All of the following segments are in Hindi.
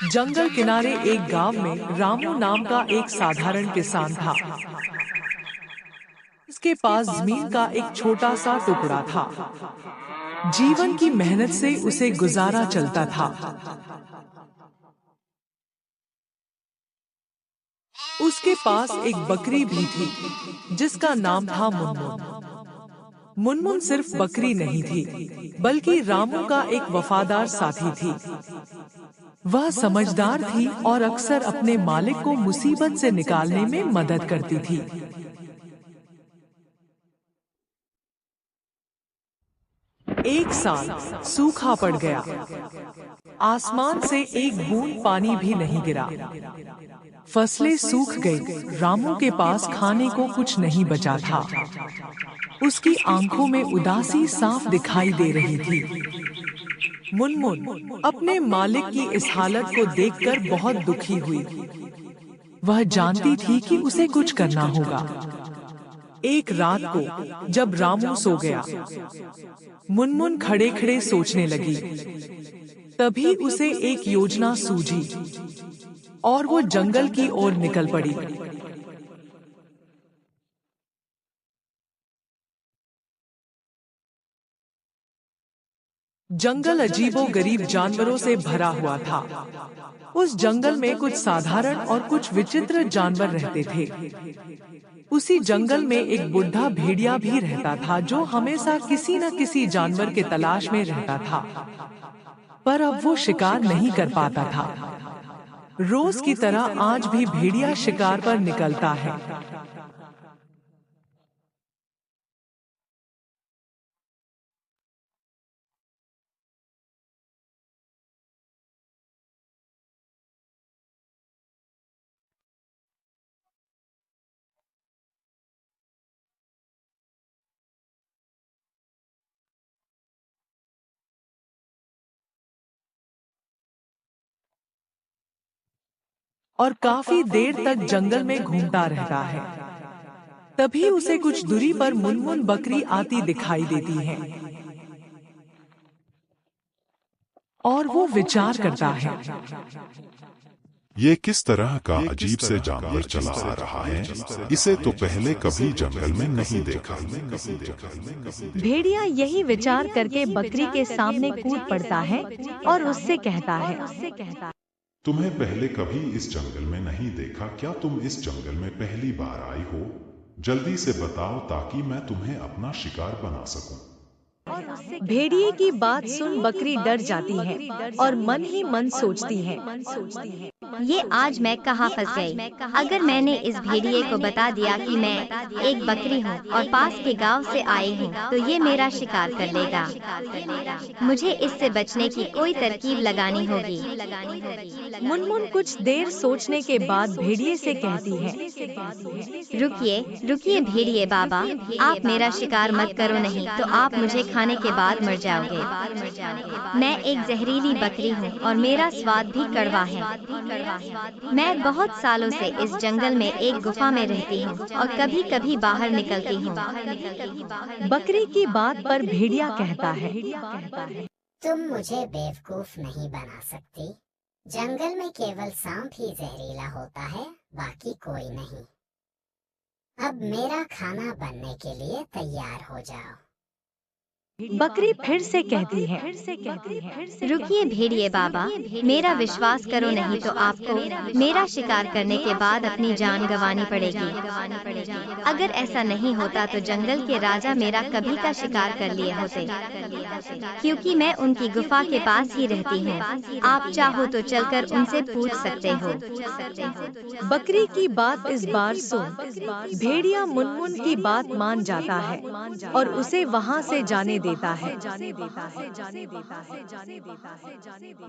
जंगल किनारे एक गांव में रामू नाम का एक साधारण किसान था। उसके पास जमीन का एक छोटा सा टुकड़ा था। जीवन की मेहनत से उसे गुजारा चलता था। उसके पास एक बकरी भी थी जिसका नाम था मुनमुन। मुनमुन सिर्फ बकरी नहीं थी, बल्कि रामू का एक वफादार साथी थी। वह समझदार थी और अक्सर अपने मालिक को मुसीबत से निकालने में मदद करती थी। एक साल सूखा पड़ गया। आसमान से एक बूंद पानी भी नहीं गिरा। फसलें सूख गई। रामू के पास खाने को कुछ नहीं बचा था। उसकी आंखों में उदासी साफ दिखाई दे रही थी। मुनमुन अपने मालिक की इस हालत को देखकर बहुत दुखी हुई। वह जानती थी कि उसे कुछ करना होगा। एक रात को जब रामू सो गया, मुनमुन खड़े खड़े सोचने लगी। तभी उसे एक योजना सूझी और वो जंगल की ओर निकल पड़ी। जंगल अजीबोगरीब जानवरों से भरा हुआ था। उस जंगल में कुछ साधारण और कुछ विचित्र जानवर रहते थे। उसी जंगल में एक बुढ़ा भेड़िया भी रहता था जो हमेशा किसी न किसी जानवर के तलाश में रहता था। पर अब वो शिकार नहीं कर पाता था। रोज की तरह आज भी भेड़िया शिकार पर निकलता है। और काफी देर तक जंगल में घूमता रहता है। तभी उसे कुछ दूरी पर मुनमुन बकरी आती दिखाई देती है। और वो विचार करता है, ये किस तरह का अजीब से जानवर चला आ रहा है। इसे तो पहले कभी जंगल में नहीं देखा। भेड़िया यही विचार करके बकरी के सामने कूद पड़ता है और उससे कहता है, तुम्हें पहले कभी इस जंगल में नहीं देखा। क्या तुम इस जंगल में पहली बार आई हो? जल्दी से बताओ ताकि मैं तुम्हें अपना शिकार बना सकूं। भेड़िए की बात सुन बकरी डर जाती है और मन ही मन सोचती है, ये आज मैं कहाँ फंस गई। अगर मैंने इस भेड़िए को बता दिया कि मैं एक बकरी हूँ और पास के गांव से आई हूँ, तो ये मेरा शिकार कर लेगा। मुझे इससे बचने की कोई तरकीब लगानी होगी। मुनमुन कुछ देर सोचने के बाद भेड़िए से कहती है, रुकिए रुकिए भेड़िए बाबा, आप मेरा शिकार मत करो, नहीं तो आप मुझे खाने के बाद मर जाओगे। मैं एक जहरीली बकरी हूँ और मेरा स्वाद भी कड़वा है। मैं बहुत सालों से इस जंगल में एक गुफा में रहती हूँ और कभी कभी बाहर निकलती हूँ। बकरी की बात पर भेड़िया कहता है, तुम मुझे बेवकूफ नहीं बना सकती। जंगल में केवल सांप ही जहरीला होता है, बाकी कोई नहीं। अब मेरा खाना बनने के लिए तैयार हो जाओ। बकरी फिर से कहती है, रुकिए भेड़िए बाबा, मेरा विश्वास करो, नहीं तो आपको मेरा शिकार करने के बाद अपनी जान गंवानी पड़ेगी। अगर ऐसा नहीं होता तो जंगल के राजा मेरा कभी का शिकार कर लिए होते, क्योंकि मैं उनकी गुफा के पास ही रहती हूँ। आप चाहो तो चलकर उनसे पूछ सकते हो। बकरी की बात इस बार सुन भेड़िया मुनमुन की बात मान जाता है और उसे वहाँ से जाने देता है।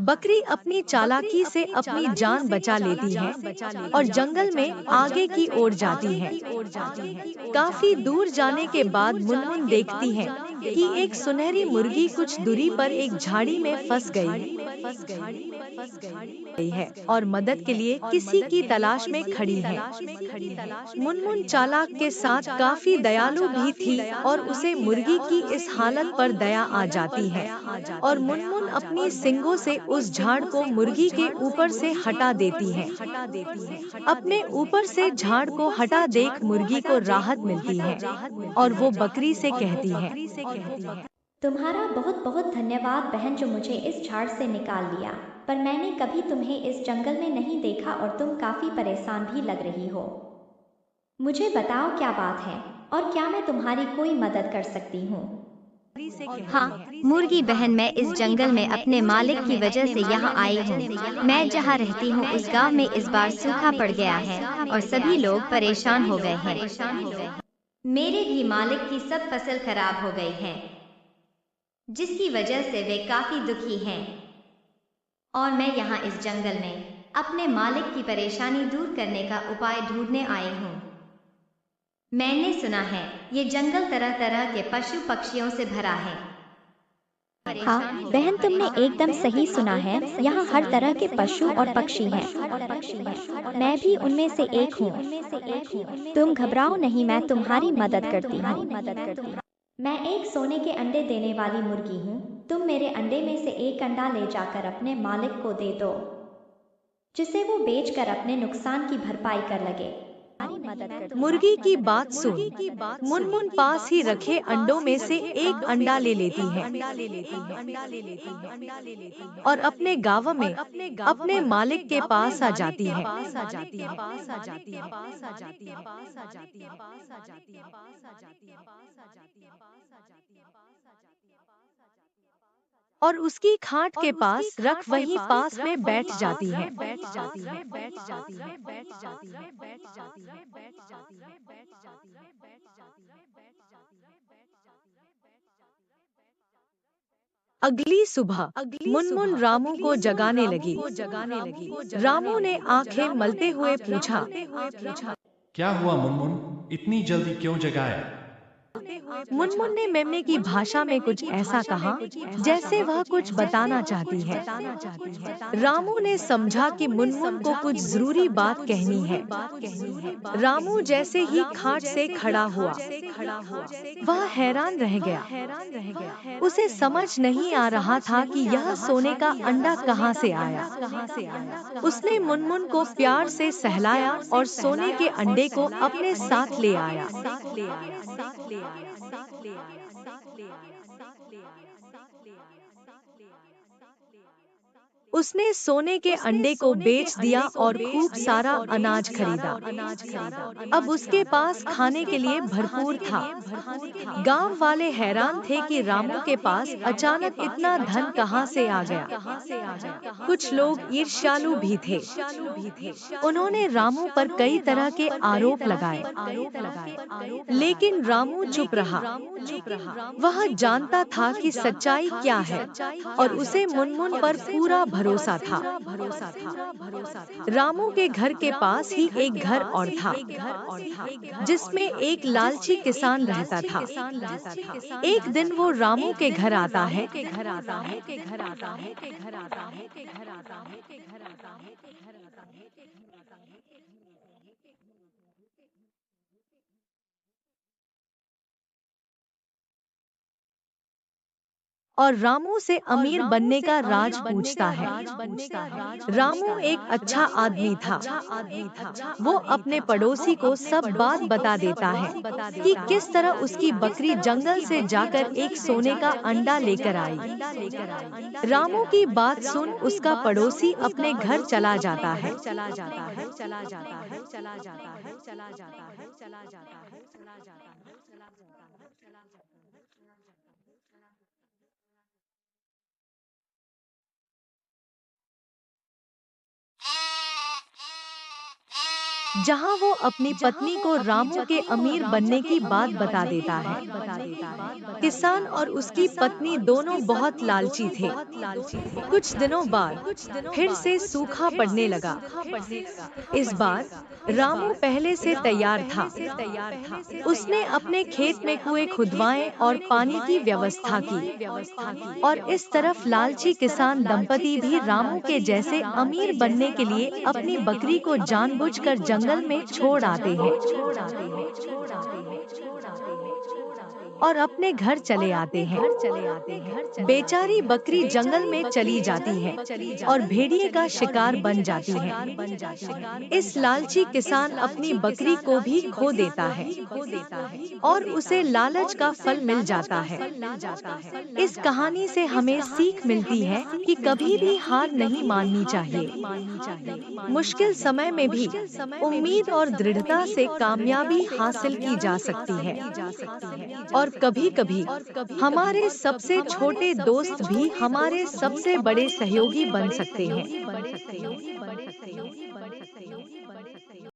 बकरी अपनी चालाकी से अपनी जान बचा लेती है और जंगल में आगे की ओर जाती है। काफी दूर जाने के बाद मुनमुन देखती है कि एक सुनहरी मुर्गी कुछ दूरी पर एक झाड़ी में फंस गई है और मदद के लिए किसी की तलाश में खड़ी है। मुनमुन चालाक के साथ काफी दयालु भी थी और उसे मुर्गी की इस हालत हालत पर दया आ जाती है और मुनमुन अपनी सींगों से उस झाड़ को मुर्गी के ऊपर से हटा देती है। अपने ऊपर से झाड़ को हटा देख मुर्गी को राहत मिलती है और वो बकरी से कहती है, तुम्हारा बहुत बहुत धन्यवाद बहन, जो मुझे इस झाड़ से निकाल लिया। पर मैंने कभी तुम्हें इस जंगल में नहीं देखा और तुम काफी परेशान भी लग रही हो। मुझे बताओ क्या बात है और क्या मैं तुम्हारी कोई मदद कर सकती हूँ? हाँ मुर्गी बहन, मैं इस जंगल में अपने मालिक की वजह से यहाँ आई हूँ। मैं जहाँ रहती हूँ उस गांव में इस बार सूखा पड़ गया है और सभी लोग परेशान हो गए हैं। मेरे भी मालिक की सब फसल खराब हो गई है, जिसकी वजह से वे काफी दुखी हैं और मैं यहाँ इस जंगल में अपने मालिक की परेशानी दूर करने का उपाय ढूंढने आई हूँ। मैंने सुना है ये जंगल तरह तरह के पशु पक्षियों से भरा है। हाँ बहन, तुमने एकदम सही सुना है। यहाँ हर तरह के पशु और पक्षी हैं। मैं भी उनमें से एक हूँ। तुम घबराओ नहीं, मैं तुम्हारी मदद करती हूँ। मैं एक सोने के अंडे देने वाली मुर्गी हूँ। तुम मेरे अंडे में से एक अंडा ले जाकर अपने मालिक को दे दो, जिसे वो बेचकर अपने नुकसान की भरपाई कर लगे। मुर्गी की बात सुन मुनमुन पास ही रखे अंडों में से एक अंडा ले लेती है और अपने गांव में अपने मालिक के पास आ जाती है। और उसकी खाट के पास रख वहीं पास में बैठ जाती है। अगली सुबह मुनमुन रामू को जगाने लगी। रामू ने आंखें मलते हुए पूछा, क्या हुआ मुनमुन, इतनी जल्दी क्यों जगाए? मुनमुन ने मेमने की भाषा में कुछ ऐसा कहा जैसे वह कुछ बताना चाहती है। रामू ने समझा कि मुनमुन को कुछ जरूरी बात कहनी है। रामू जैसे ही खाट से खड़ा हुआ, वह हैरान रह गया। उसे समझ नहीं आ रहा था कि यह सोने का अंडा कहां से आया। उसने मुनमुन को प्यार से सहलाया और सोने के अंडे को अपने साथ ले आया। उसने सोने के अंडे को बेच दिया और खूब सारा अनाज खरीदा। अब उसके पास खाने के लिए भरपूर था। गांव वाले हैरान थे कि रामू के पास अचानक इतना धन कहां से आ गया। कुछ लोग ईर्ष्यालु भी थे। उन्होंने रामू पर कई तरह के आरोप लगाए, लेकिन रामू चुप रहा। वह जानता था कि सच्चाई क्या है और उसे मुनमुन पर पूरा भरोसा था। रामू के घर के पास ही एक घर और था, जिसमें एक लालची किसान रहता था। एक दिन वो रामू के घर आता है। और रामू से अमीर बनने का राज पूछता है। रामू एक अच्छा आदमी था। वो अपने पड़ोसी को सब बात बता देता है कि किस तरह उसकी बकरी जंगल से जाकर एक सोने का अंडा लेकर आई। रामू की बात सुन उसका पड़ोसी अपने घर चला जाता है। जहां वो अपनी पत्नी को रामू के अमीर बनने की बात बता देता है। किसान और उसकी पत्नी दोनों बहुत लालची थे। कुछ दिनों बाद फिर से सूखा पड़ने लगा। इस बार रामू पहले से तैयार था। उसने अपने खेत में कुएं खुदवाए और पानी की व्यवस्था की। और इस तरफ लालची किसान दंपति भी रामू के जैसे अमीर बनने के लिए अपनी बकरी को जानबूझकर जंगल में छोड़ आते हैं। और अपने घर चले आते हैं। बेचारी बकरी जंगल में चली जाती है और भेड़िए का शिकार बन जाती है। इस लालची किसान अपनी बकरी को भी खो देता है और उसे लालच का फल मिल जाता है। इस कहानी से हमें सीख मिलती है कि कभी भी हार नहीं माननी चाहिए। मुश्किल समय में भी उम्मीद और दृढ़ता से कामयाबी हासिल की जा सकती है। और कभी-कभी हमारे सबसे छोटे दोस्त भी हमारे सबसे बड़े सहयोगी बन सकते हैं।